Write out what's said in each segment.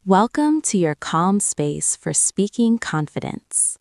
Welcome to your calm space for speaking confidence.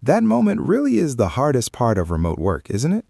That moment really is the hardest part of remote work, isn't it?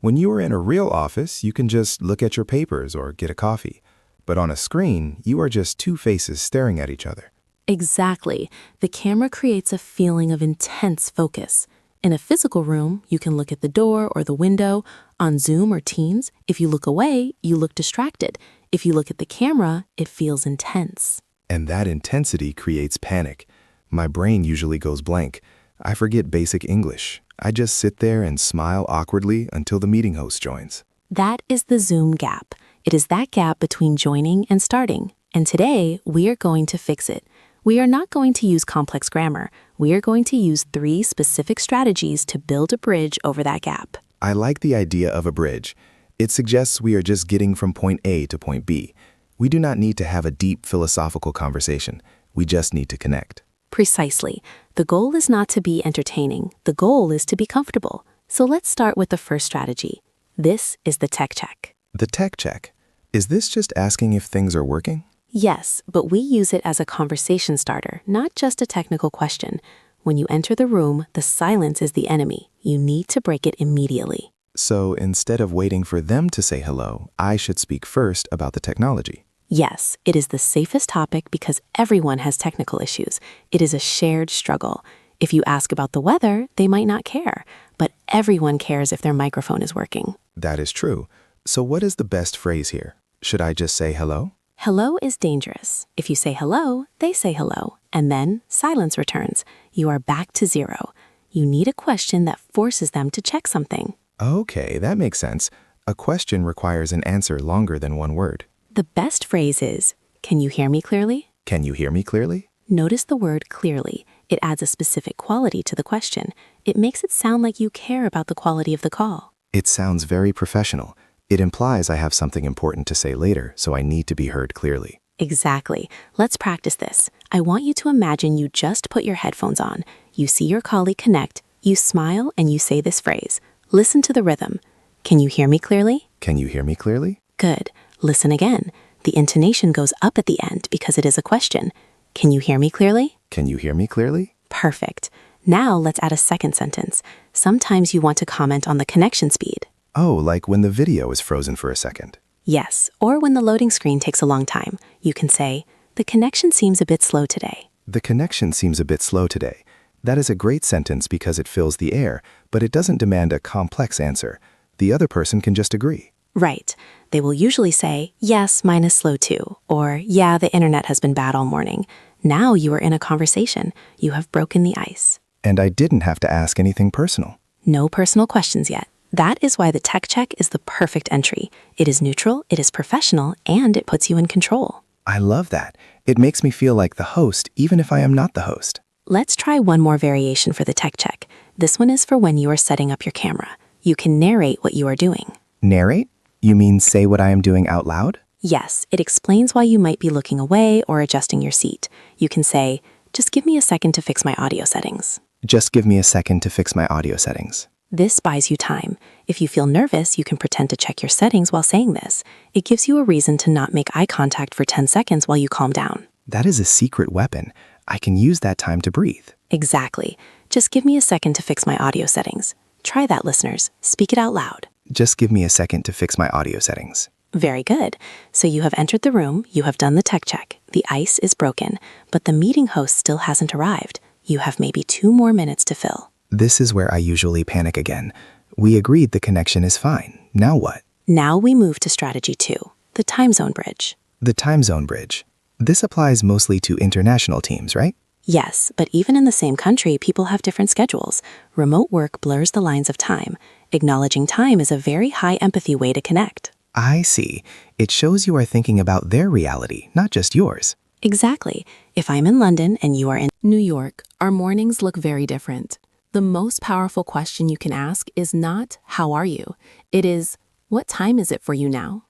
When you are in a real office, you can just look at your papers or get a coffee. But on a screen, you are just two faces staring at each other. Exactly. The camera creates a feeling of intense focus. In a physical room, you can look at the door or the window. On Zoom or Teams, if you look away, you look distracted. If you look at the camera, it feels intense. And that intensity creates panic. My brain usually goes blank. I forget basic English. I just sit there and smile awkwardly until the meeting host joins. That is the Zoom gap. It is that gap between joining and starting. And today, we are going to fix it. We are not going to use complex grammar. We are going to use 3 specific strategies to build a bridge over that gap. I like the idea of a bridge. It suggests we are just getting from point A to point B. We do not need to have a deep philosophical conversation. We just need to connect. Precisely. The goal is not to be entertaining. The goal is to be comfortable. So let's start with the first strategy. This is the tech check. The tech check. Is this just asking if things are working? Yes, but we use it as a conversation starter, not just a technical question. When you enter the room, the silence is the enemy. You need to break it immediately. So instead of waiting for them to say hello, I should speak first about the technology. Yes, it is the safest topic because everyone has technical issues. It is a shared struggle. If you ask about the weather, they might not care, but everyone cares if their microphone is working. That is true. So what is the best phrase here? Should I just say hello? Hello is dangerous. If you say hello, they say hello, and then silence returns. You are back to 0. You need a question that forces them to check something. Okay, that makes sense. A question requires an answer longer than one word. The best phrase is, can you hear me clearly? Can you hear me clearly? Notice the word clearly. It adds a specific quality to the question. It makes it sound like you care about the quality of the call. It sounds very professional. It implies I have something important to say later, so I need to be heard clearly. Exactly. Let's practice this. I want you to imagine you just put your headphones on. You see your colleague connect, you smile, and you say this phrase. Listen to the rhythm. Can you hear me clearly? Can you hear me clearly? Good. Listen again. The intonation goes up at the end because it is a question. Can you hear me clearly? Can you hear me clearly? Perfect. Now let's add a second sentence. Sometimes you want to comment on the connection speed. Oh, like when the video is frozen for a second. Yes, or when the loading screen takes a long time. You can say, the connection seems a bit slow today. The connection seems a bit slow today. That is a great sentence because it fills the air, but it doesn't demand a complex answer. The other person can just agree. Right. They will usually say, yes, mine is slow too, or yeah, the internet has been bad all morning. Now you are in a conversation. You have broken the ice. And I didn't have to ask anything personal. No personal questions yet. That is why the tech check is the perfect entry. It is neutral, it is professional, and it puts you in control. I love that. It makes me feel like the host, even if I am not the host. Let's try one more variation for the tech check. This one is for when you are setting up your camera. You can narrate what you are doing. Narrate? You mean say what I am doing out loud? Yes, it explains why you might be looking away or adjusting your seat. You can say, just give me a second to fix my audio settings. Just give me a second to fix my audio settings. This buys you time. If you feel nervous, you can pretend to check your settings while saying this. It gives you a reason to not make eye contact for 10 seconds while you calm down. That is a secret weapon. I can use that time to breathe. Exactly. Just give me a second to fix my audio settings. Try that, listeners. Speak it out loud. Just give me a second to fix my audio settings. Very good. So you have entered the room, you have done the tech check, the ice is broken, but the meeting host still hasn't arrived. You have maybe 2 more minutes to fill. This is where I usually panic again. We agreed the connection is fine. Now what? Now we move to strategy 2, the time zone bridge. The time zone bridge. This applies mostly to international teams, right? Yes, but even in the same country, people have different schedules. Remote work blurs the lines of time. Acknowledging time is a very high empathy way to connect. I see. It shows you are thinking about their reality, not just yours. Exactly. If I'm in London and you are in New York, our mornings look very different. The most powerful question you can ask is not, how are you? It is, what time is it for you now?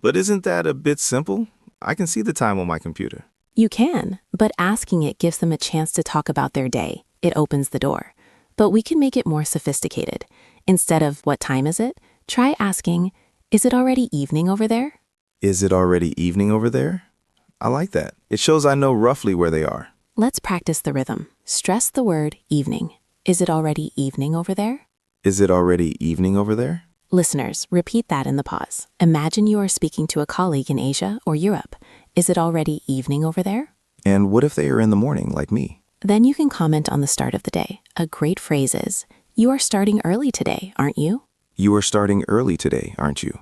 But isn't that a bit simple? I can see the time on my computer. You can, but asking it gives them a chance to talk about their day. It opens the door. But we can make it more sophisticated. Instead of, what time is it? Try asking, is it already evening over there? Is it already evening over there? I like that. It shows I know roughly where they are. Let's practice the rhythm. Stress the word evening. Is it already evening over there? Is it already evening over there? Listeners, repeat that in the pause. Imagine you are speaking to a colleague in Asia or Europe. Is it already evening over there? And what if they are in the morning, like me? Then you can comment on the start of the day. A great phrase is, "You are starting early today, aren't you?" You are starting early today, aren't you?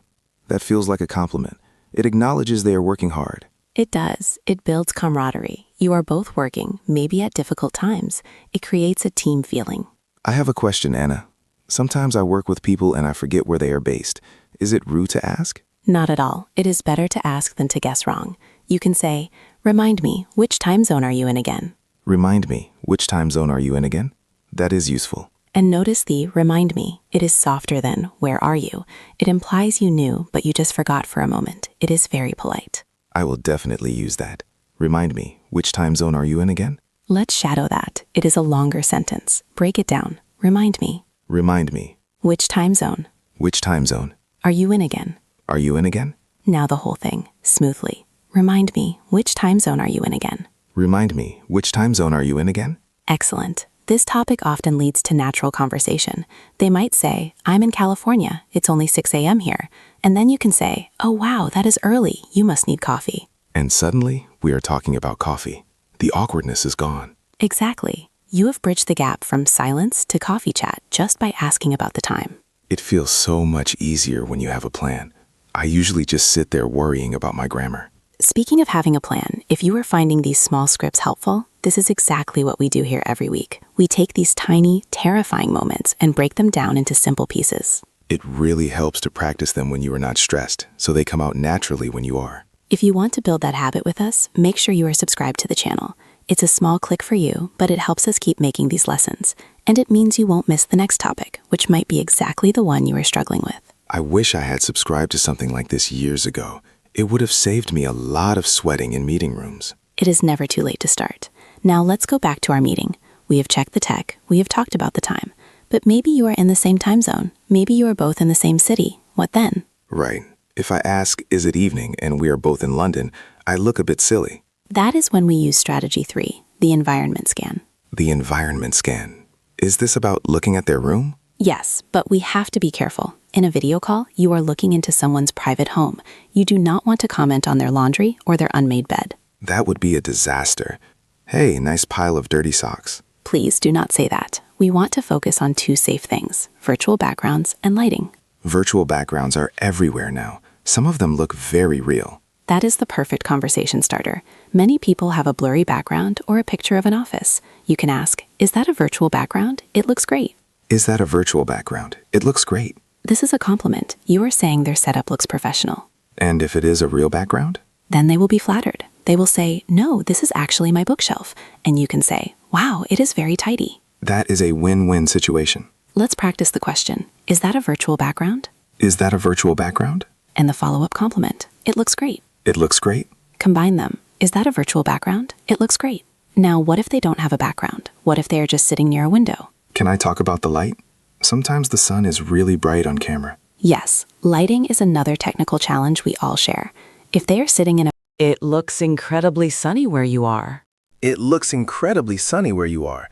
That feels like a compliment. It acknowledges they are working hard. It does. It builds camaraderie. You are both working, maybe at difficult times. It creates a team feeling. I have a question, Anna. Sometimes I work with people and I forget where they are based. Is it rude to ask? Not at all. It is better to ask than to guess wrong. You can say, "Remind me, which time zone are you in again?" Remind me, which time zone are you in again? That is useful. And notice the "remind me." It is softer than "where are you?" It implies you knew, but you just forgot for a moment. It is very polite. I will definitely use that. Remind me, which time zone are you in again? Let's shadow that. It is a longer sentence. Break it down. Remind me. Remind me, Which time zone which time zone are you in again? are you in again? Now the whole thing, smoothly. Remind me, which time zone are you in again? Remind me, which time zone are you in again? Excellent. This topic often leads to natural conversation. They might say, "I'm in California. It's only 6 a.m. here." And then you can say, "Oh, wow, that is early. You must need coffee." And suddenly, we are talking about coffee. The awkwardness is gone. Exactly. You have bridged the gap from silence to coffee chat just by asking about the time. It feels so much easier when you have a plan. I usually just sit there worrying about my grammar. Speaking of having a plan, if you are finding these small scripts helpful, this is exactly what we do here every week. We take these tiny, terrifying moments and break them down into simple pieces. It really helps to practice them when you are not stressed, so they come out naturally when you are. If you want to build that habit with us, make sure you are subscribed to the channel. It's a small click for you, but it helps us keep making these lessons. And it means you won't miss the next topic, which might be exactly the one you are struggling with. I wish I had subscribed to something like this years ago. It would have saved me a lot of sweating in meeting rooms. It is never too late to start. Now let's go back to our meeting. We have checked the tech, we have talked about the time. But maybe you are in the same time zone. Maybe you are both in the same city. What then? Right. If I ask, is it evening, and we are both in London, I look a bit silly. That is when we use strategy 3, the environment scan. The environment scan. Is this about looking at their room? Yes, but we have to be careful. In a video call, you are looking into someone's private home. You do not want to comment on their laundry or their unmade bed. That would be a disaster. Hey, nice pile of dirty socks. Please do not say that. We want to focus on 2 safe things, virtual backgrounds and lighting. Virtual backgrounds are everywhere now. Some of them look very real. That is the perfect conversation starter. Many people have a blurry background or a picture of an office. You can ask, "Is that a virtual background? It looks great." Is that a virtual background? It looks great. This is a compliment. You are saying their setup looks professional. And if it is a real background? Then they will be flattered. They will say, "No, this is actually my bookshelf." And you can say, "Wow, it is very tidy." That is a win-win situation. Let's practice the question. Is that a virtual background? Is that a virtual background? And the follow-up compliment. It looks great. It looks great. Combine them. Is that a virtual background? It looks great. Now, what if they don't have a background? What if they are just sitting near a window? Can I talk about the light? Sometimes the sun is really bright on camera. Yes, lighting is another technical challenge we all share. If they are sitting in a It looks incredibly sunny where you are. It looks incredibly sunny where you are.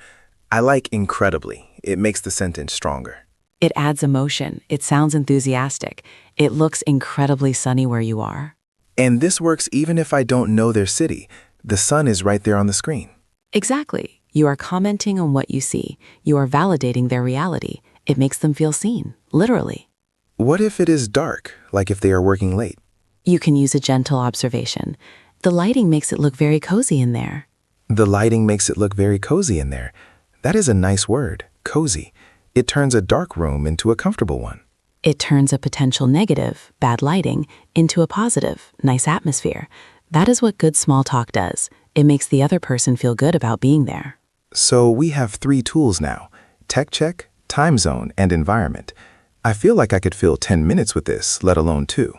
I like incredibly. It makes the sentence stronger. It adds emotion. It sounds enthusiastic. It looks incredibly sunny where you are. And this works even if I don't know their city. The sun is right there on the screen. Exactly. You are commenting on what you see. You are validating their reality. It makes them feel seen, literally. What if it is dark, like if they are working late? You can use a gentle observation. The lighting makes it look very cozy in there. The lighting makes it look very cozy in there. That is a nice word, cozy. It turns a dark room into a comfortable one. It turns a potential negative, bad lighting, into a positive, nice atmosphere. That is what good small talk does. It makes the other person feel good about being there. So we have 3 tools now: tech check, time zone, and environment. I feel like I could fill 10 minutes with this, let alone 2.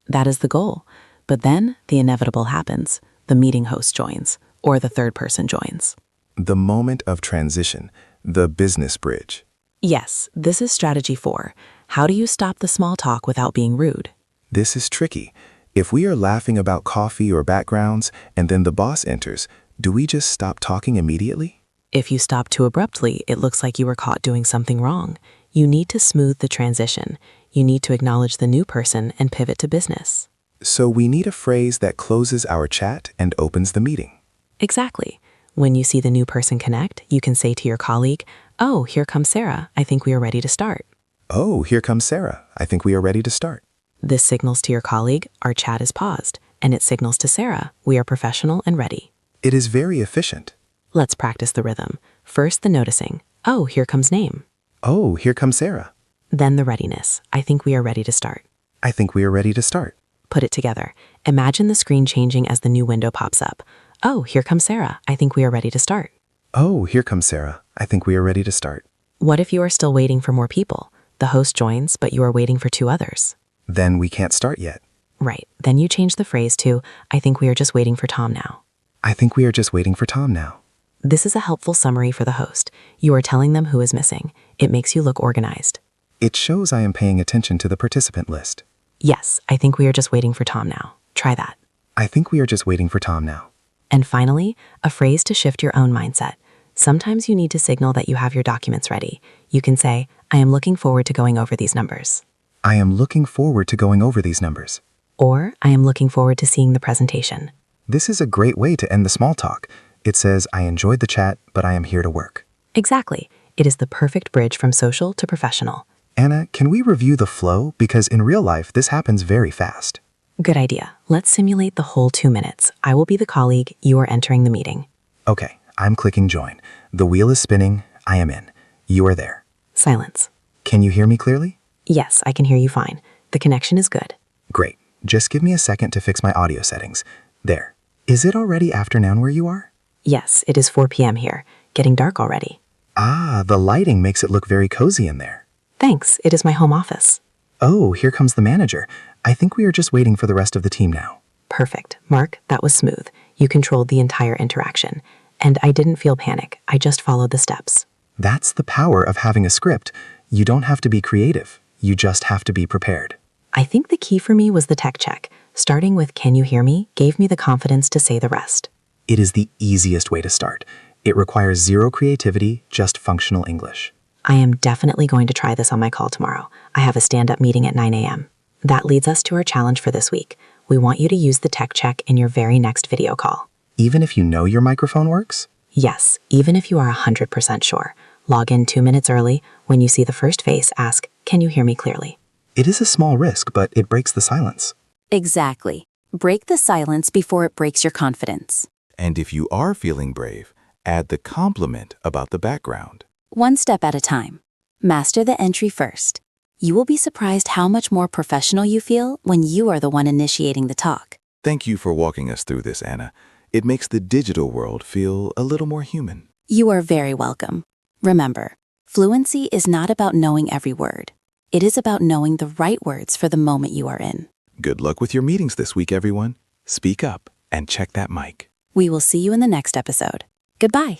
That is the goal. But then the inevitable happens. The meeting host joins, or the third person joins. The moment of transition, the business bridge. Yes, this is strategy 4. How do you stop the small talk without being rude? This is tricky. If we are laughing about coffee or backgrounds and then the boss enters, do we just stop talking immediately? If you stop too abruptly, it looks like you were caught doing something wrong. You need to smooth the transition. You need to acknowledge the new person and pivot to business. So we need a phrase that closes our chat and opens the meeting. Exactly. When you see the new person connect, you can say to your colleague, "Oh, here comes Sarah. I think we are ready to start." Oh, here comes Sarah. I think we are ready to start. This signals to your colleague, "Our chat is paused," and it signals to Sarah, "We are professional and ready." It is very efficient. Let's practice the rhythm. First, the noticing. "Oh, here comes name." Oh, here comes Sarah. Then the readiness. "I think we are ready to start." I think we are ready to start. Put it together. Imagine the screen changing as the new window pops up. "Oh, here comes Sarah. I think we are ready to start." Oh, here comes Sarah. I think we are ready to start. What if you are still waiting for more people? The host joins, but you are waiting for 2 others. Then we can't start yet. Right. Then you change the phrase to, "I think we are just waiting for Tom now." I think we are just waiting for Tom now. This is a helpful summary for the host. You are telling them who is missing. It makes you look organized. It shows I am paying attention to the participant list. Yes, I think we are just waiting for Tom now. Try that. I think we are just waiting for Tom now. And finally, a phrase to shift your own mindset. Sometimes you need to signal that you have your documents ready. You can say, "I am looking forward to going over these numbers." I am looking forward to going over these numbers. Or, "I am looking forward to seeing the presentation." This is a great way to end the small talk. It says, I enjoyed the chat, but I am here to work. Exactly. It is the perfect bridge from social to professional. Anna, can we review the flow? Because in real life, this happens very fast. Good idea. Let's simulate the whole 2 minutes. I will be the colleague. You are entering the meeting. Okay, I'm clicking join. The wheel is spinning. I am in. You are there. Silence. Can you hear me clearly? Yes, I can hear you fine. The connection is good. Great. Just give me a second to fix my audio settings. There. Is it already afternoon where you are? Yes, it is 4 p.m. here. Getting dark already. Ah, the lighting makes it look very cozy in there. Thanks. It is my home office. Oh, here comes the manager. I think we are just waiting for the rest of the team now. Perfect. Mark, that was smooth. You controlled the entire interaction. And I didn't feel panic. I just followed the steps. That's the power of having a script. You don't have to be creative. You just have to be prepared. I think the key for me was the tech check. Starting with "Can you hear me?" gave me the confidence to say the rest. It is the easiest way to start. It requires zero creativity, just functional English. I am definitely going to try this on my call tomorrow. I have a stand-up meeting at 9 a.m. That leads us to our challenge for this week. We want you to use the tech check in your very next video call. Even if you know your microphone works? Yes, even if you are 100% sure. Log in 2 minutes early. When you see the first face, ask, "Can you hear me clearly?" It is a small risk, but it breaks the silence. Exactly. Break the silence before it breaks your confidence. And if you are feeling brave, add the compliment about the background. One step at a time. Master the entry first. You will be surprised how much more professional you feel when you are the one initiating the talk. Thank you for walking us through this, Anna. It makes the digital world feel a little more human. You are very welcome. Remember, fluency is not about knowing every word. It is about knowing the right words for the moment you are in. Good luck with your meetings this week, everyone. Speak up and check that mic. We will see you in the next episode. Goodbye.